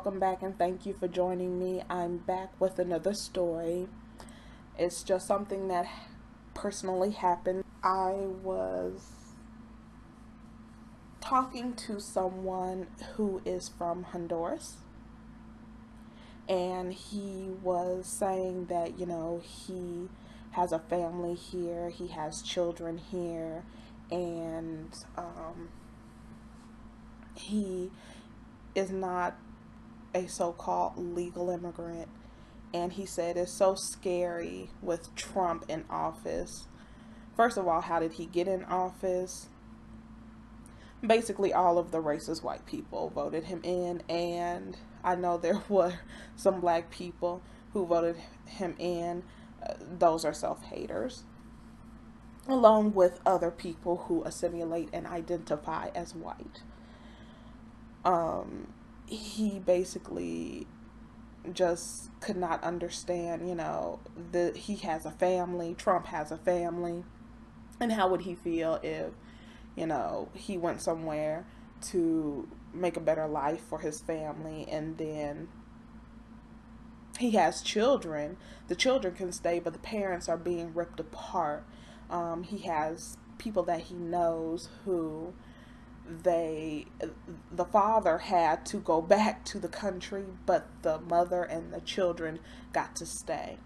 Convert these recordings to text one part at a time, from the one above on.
welcome back and thank you for joining me. I'm back with another story. It's just something that personally happened. I was talking to someone who is from Honduras, and he was saying that, he has a family here, he has children here, and he is not a so-called legal immigrant. And he said it's so scary with Trump in office. First of all, how did he get in office? Basically, all of the racist white people voted him in, and I know there were some black people who voted him in. Those are self-haters, along with other people who assimilate and identify as white. He basically just could not understand, that he has a family, Trump has a family, and how would he feel if, he went somewhere to make a better life for his family, and then he has children. The children can stay, but the parents are being ripped apart. He has people that he knows who the father had to go back to the country, but the mother and the children got to stay.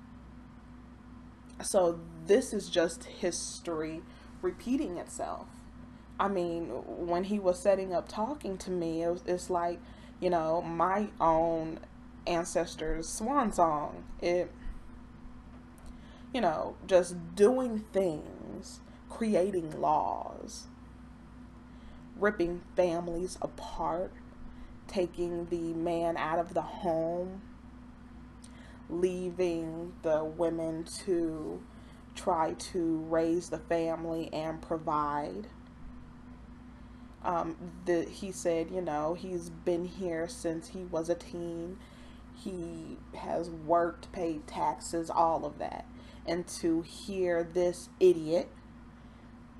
So this is just history repeating itself. I mean, when he was setting up talking to me, it's like, my own ancestors' swan song. Just doing things, creating laws, ripping families apart, taking the man out of the home, leaving the women to try to raise the family and provide. He said, he's been here since he was a teen. He has worked, paid taxes, all of that. And to hear this idiot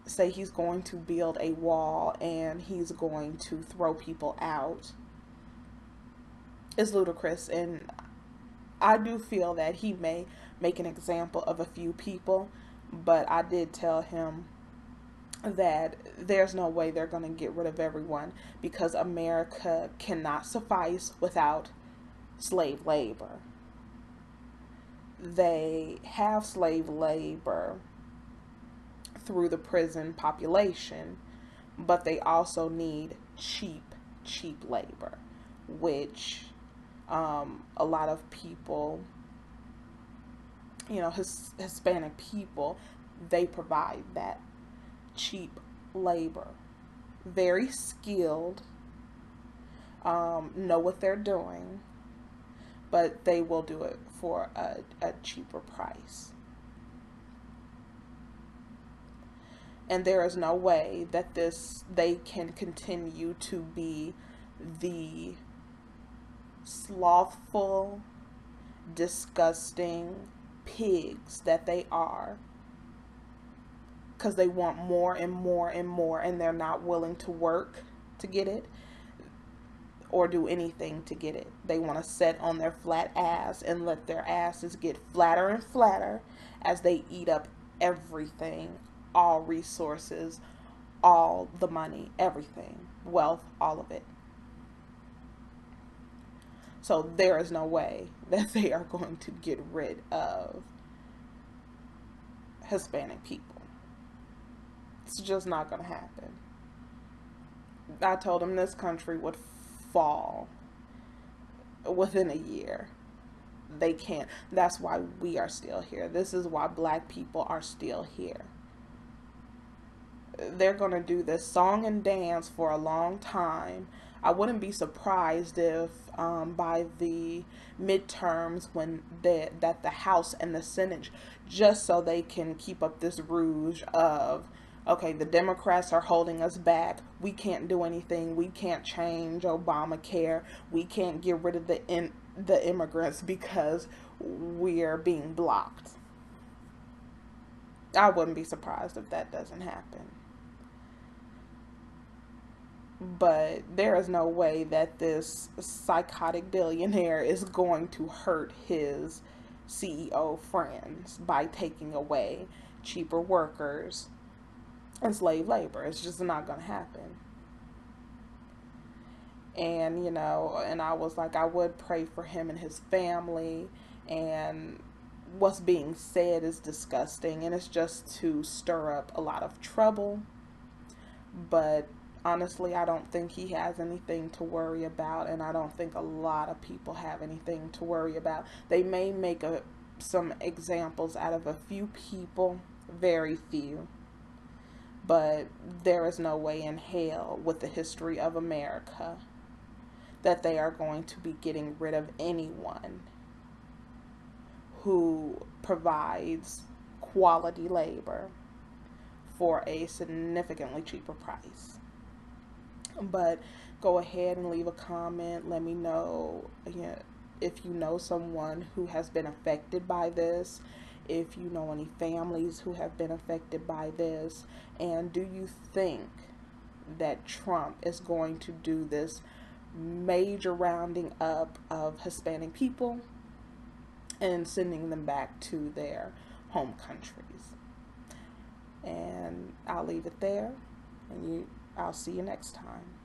say he's going to build a wall and he's going to throw people out is ludicrous. And I do feel that he may make an example of a few people, but I did tell him that there's no way they're going to get rid of everyone, because America cannot suffice without slave labor. They have slave labor through the prison population, but they also need cheap labor, which a lot of people, Hispanic people, they provide that cheap labor. Very skilled, know what they're doing, but they will do it for a cheaper price. And there is no way that they can continue to be the slothful, disgusting pigs that they are, because they want more and more and more, and they're not willing to work to get it or do anything to get it. They want to sit on their flat ass and let their asses get flatter and flatter as they eat up everything, all resources, all the money, everything, wealth, all of it. So there is no way that they are going to get rid of Hispanic people. It's just not going to happen. I told him this country would fall within a year. They can't. That's why we are still here. This is why black people are still here. They're going to do this song and dance for a long time. I wouldn't be surprised if by the midterms, when that the House and the Senate, just so they can keep up this ruse of, okay, the Democrats are holding us back, we can't do anything, we can't change Obamacare, we can't get rid of the immigrants because we're being blocked. I wouldn't be surprised if that doesn't happen. But there is no way that this psychotic billionaire is going to hurt his CEO friends by taking away cheaper workers and slave labor. It's just not going to happen. And, and I was like, I would pray for him and his family. And what's being said is disgusting, and it's just to stir up a lot of trouble. But honestly, I don't think he has anything to worry about, and I don't think a lot of people have anything to worry about. They may make some examples out of a few people, very few, but there is no way in hell with the history of America that they are going to be getting rid of anyone who provides quality labor for a significantly cheaper price. But go ahead and leave a comment. Let me know, if you know someone who has been affected by this, if you know any families who have been affected by this, and do you think that Trump is going to do this major rounding up of Hispanic people and sending them back to their home countries? And I'll leave it there, and I'll see you next time.